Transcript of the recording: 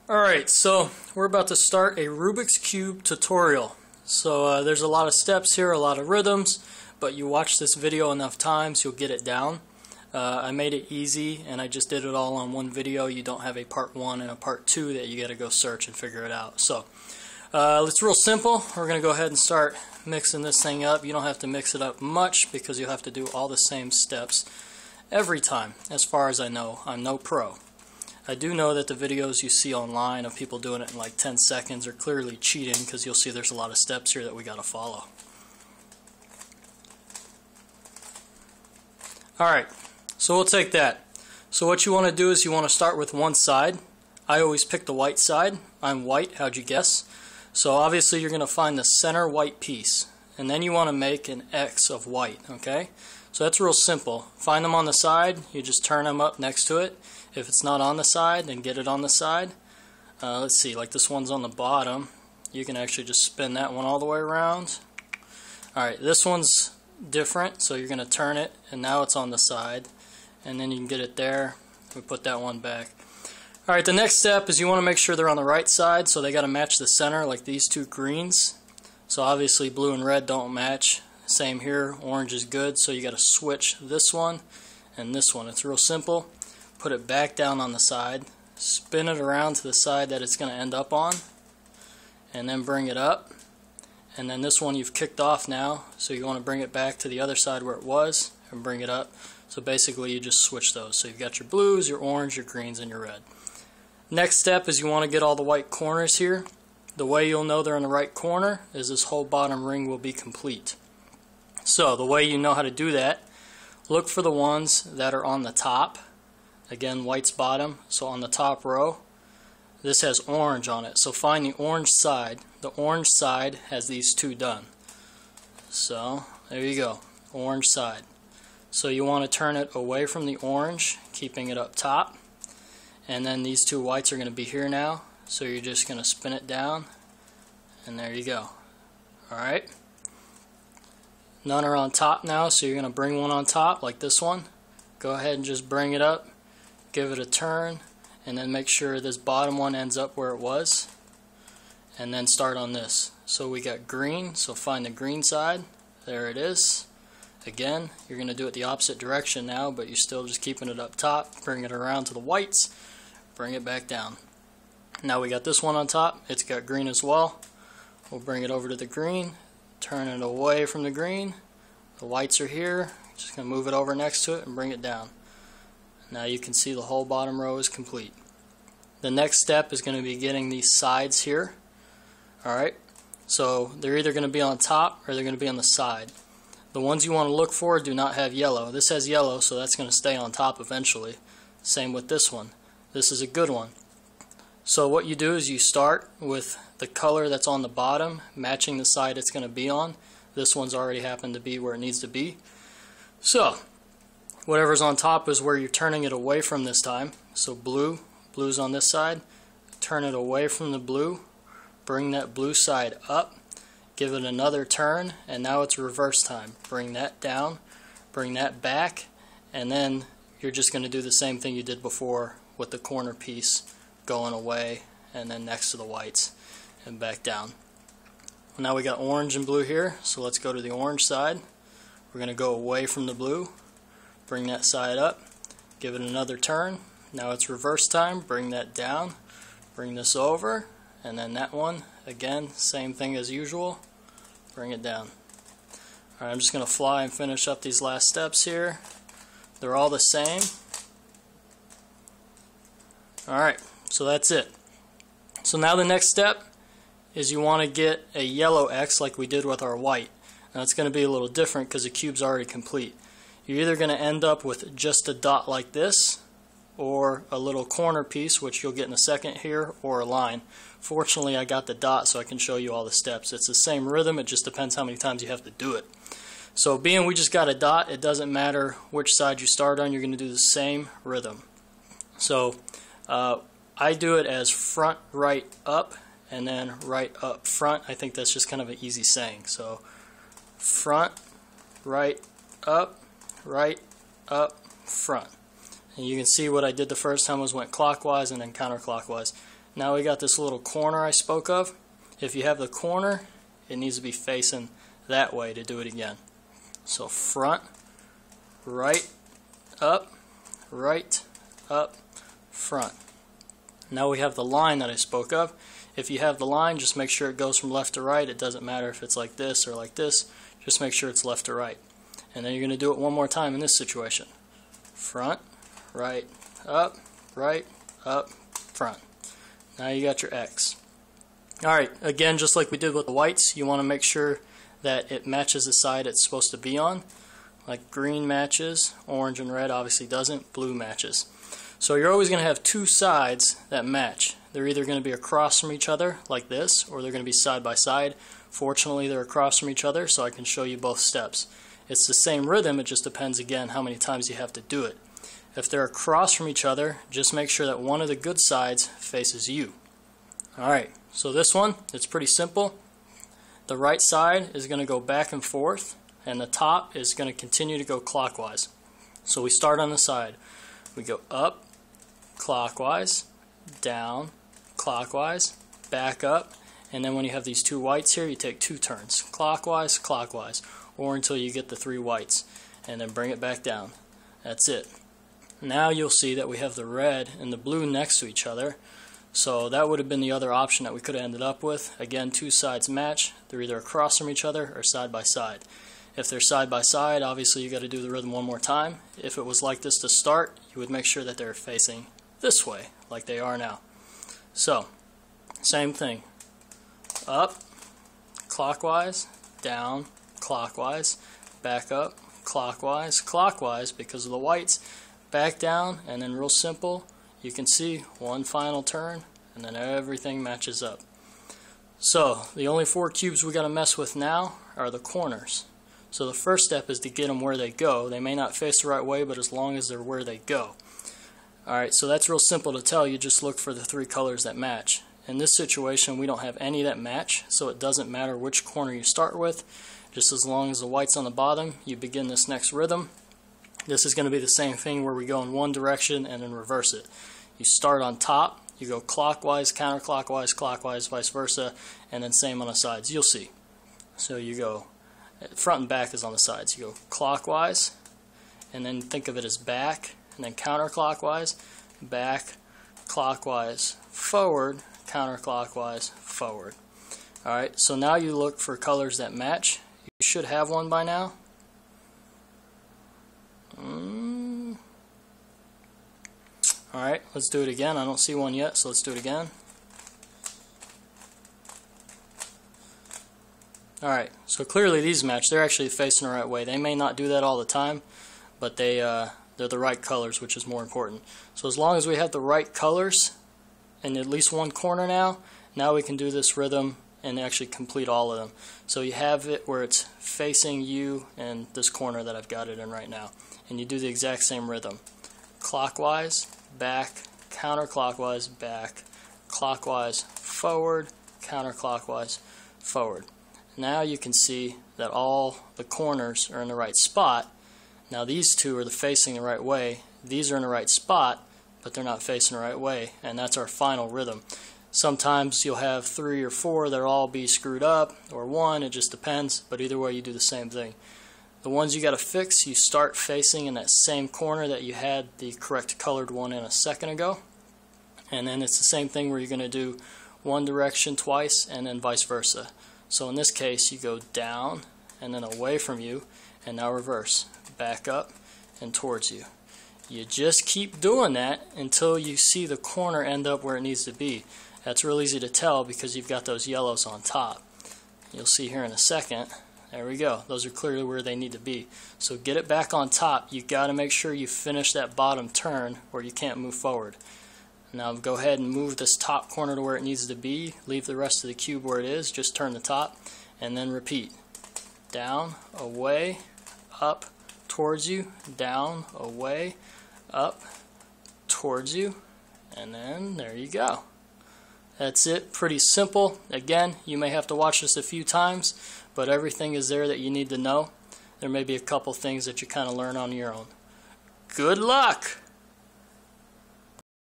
Alright, so we're about to start a Rubik's Cube tutorial. So there's a lot of steps here, a lot of rhythms, but you watch this video enough times, you'll get it down. I made it easy and I just did it all on one video. You don't have a part 1 and a part 2 that you gotta go search and figure it out. So it's real simple. We're gonna go ahead and start mixing this thing up. You don't have to mix it up much because you'll have to do all the same steps every time. As far as I know, I'm no pro. I do know that the videos you see online of people doing it in like 10 seconds are clearly cheating, because you'll see there's a lot of steps here that we got to follow. Alright, so we'll take that. So what you want to do is you want to start with one side. I always pick the white side. I'm white, how'd you guess? So obviously you're going to find the center white piece, and then you want to make an X of white, okay? So that's real simple. Find them on the side, you just turn them up next to it. If it's not on the side, then get it on the side. Let's see, like this one's on the bottom. You can actually just spin that one all the way around. Alright, this one's different, so you're going to turn it, and now it's on the side. And then you can get it there. We put that one back. Alright, the next step is you want to make sure they're on the right side, so they got to match the center, like these two greens. So obviously blue and red don't match. Same here, orange is good, so you got to switch this one and this one. It's real simple. Put it back down on the side, spin it around to the side that it's going to end up on, and then bring it up. And then this one you've kicked off now, so you want to bring it back to the other side where it was and bring it up. So basically you just switch those. So you've got your blues, your orange, your greens, and your red. Next step is you want to get all the white corners here. The way you'll know they're in the right corner is this whole bottom ring will be complete. So the way you know how to do that, look for the ones that are on the top. Again, white's bottom, so on the top row, this has orange on it. So find the orange side. The orange side has these two done. So there you go, orange side. So you want to turn it away from the orange, keeping it up top. And then these two whites are going to be here now. So you're just going to spin it down, and there you go. Alright. None are on top now, so you're going to bring one on top, like this one. Go ahead and just bring it up. Give it a turn, and then make sure this bottom one ends up where it was, and then start on this. So we got green, so find the green side. There it is. Again, you're going to do it the opposite direction now, but you're still just keeping it up top. Bring it around to the whites, bring it back down. Now we got this one on top. It's got green as well. We'll bring it over to the green, turn it away from the green. The whites are here. Just going to move it over next to it and bring it down. Now you can see the whole bottom row is complete. The next step is going to be getting these sides here. Alright, so they're either going to be on top or they're going to be on the side. The ones you want to look for do not have yellow. This has yellow, so that's going to stay on top eventually. Same with this one. This is a good one. So what you do is you start with the color that's on the bottom, matching the side it's going to be on. This one's already happened to be where it needs to be. So whatever's on top is where you're turning it away from this time. So blue's on this side. Turn it away from the blue. Bring that blue side up. Give it another turn, and now it's reverse time. Bring that down, bring that back, and then you're just going to do the same thing you did before with the corner piece going away and then next to the whites and back down. Now we got orange and blue here, so let's go to the orange side. We're going to go away from the blue. Bring that side up, give it another turn. Now it's reverse time. Bring that down, bring this over, and then that one, again, same thing as usual. Bring it down. Alright, I'm just going to fly and finish up these last steps here. They're all the same. Alright, so that's it. So now the next step is you want to get a yellow X like we did with our white. Now it's going to be a little different because the cube's already complete. You're either going to end up with just a dot like this, or a little corner piece, which you'll get in a second here, or a line. Fortunately, I got the dot so I can show you all the steps. It's the same rhythm, it just depends how many times you have to do it. So being we just got a dot, it doesn't matter which side you start on, you're going to do the same rhythm. So I do it as front, right, up, and then right, up, front. I think that's just kind of an easy saying. So front, right, up, front. And you can see what I did the first time was went clockwise and then counterclockwise. Now we got this little corner I spoke of. If you have the corner, it needs to be facing that way to do it again. So front, right, up, front. Now we have the line that I spoke of. If you have the line, just make sure it goes from left to right. It doesn't matter if it's like this or like this. Just make sure it's left to right. And then you're going to do it one more time in this situation. Front, right, up, front. Now you got your X. Alright, again, just like we did with the whites, you want to make sure that it matches the side it's supposed to be on. Like green matches, orange and red obviously doesn't, blue matches. So you're always going to have two sides that match. They're either going to be across from each other, like this, or they're going to be side by side. Fortunately, they're across from each other, so I can show you both steps. It's the same rhythm, it just depends again how many times you have to do it. If they're across from each other, just make sure that one of the good sides faces you. Alright, so this one, it's pretty simple. The right side is going to go back and forth, and the top is going to continue to go clockwise. So we start on the side. We go up, clockwise, down, clockwise, back up, and then when you have these two whites here, you take two turns, clockwise, clockwise, or until you get the three whites, and then bring it back down. That's it. Now you'll see that we have the red and the blue next to each other, so that would have been the other option that we could have ended up with. Again, two sides match. They're either across from each other or side by side. If they're side by side, obviously you got to do the rhythm one more time. If it was like this to start, you would make sure that they're facing this way, like they are now. So, same thing. Up, clockwise, down, clockwise, back up, clockwise, clockwise because of the whites, back down, and then real simple, you can see one final turn, and then everything matches up. So, the only four cubes we got to mess with now are the corners. So the first step is to get them where they go. They may not face the right way, but as long as they're where they go. Alright, so that's real simple to tell. You just look for the three colors that match. In this situation, we don't have any that match, so it doesn't matter which corner you start with. Just as long as the white's on the bottom, you begin this next rhythm. This is going to be the same thing where we go in one direction and then reverse it. You start on top, you go clockwise, counterclockwise, clockwise, vice versa, and then same on the sides. You'll see. So you go front and back is on the sides. You go clockwise, and then think of it as back, and then counterclockwise, back, clockwise, forward, counterclockwise, forward. Alright, so now you look for colors that match. You should have one by now. Alright, let's do it again. I don't see one yet, so let's do it again. Alright, so clearly these match. They're actually facing the right way. They may not do that all the time, but they're the right colors, which is more important. So as long as we have the right colors in at least one corner now we can do this rhythm and actually complete all of them. So you have it where it's facing you and this corner that I've got it in right now. And you do the exact same rhythm. Clockwise, back, counterclockwise, back, clockwise, forward, counterclockwise, forward. Now you can see that all the corners are in the right spot. Now these two are facing the right way. These are in the right spot, but they're not facing the right way, and that's our final rhythm. Sometimes you'll have 3 or 4 that'll all be screwed up, or 1, it just depends, but either way you do the same thing. The ones you got to fix, you start facing in that same corner that you had the correct colored one in a second ago, and then it's the same thing where you're going to do one direction twice and then vice versa. So in this case you go down and then away from you, and now reverse, back up and towards you. You just keep doing that until you see the corner end up where it needs to be. That's real easy to tell because you've got those yellows on top. You'll see here in a second. There we go. Those are clearly where they need to be. So get it back on top. You've got to make sure you finish that bottom turn or you can't move forward. Now go ahead and move this top corner to where it needs to be. Leave the rest of the cube where it is. Just turn the top and then repeat. Down, away, up, towards you, down, away, up, towards you, and then there you go. That's it. Pretty simple. Again, you may have to watch this a few times, but everything is there that you need to know. There may be a couple things that you kind of learn on your own. Good luck!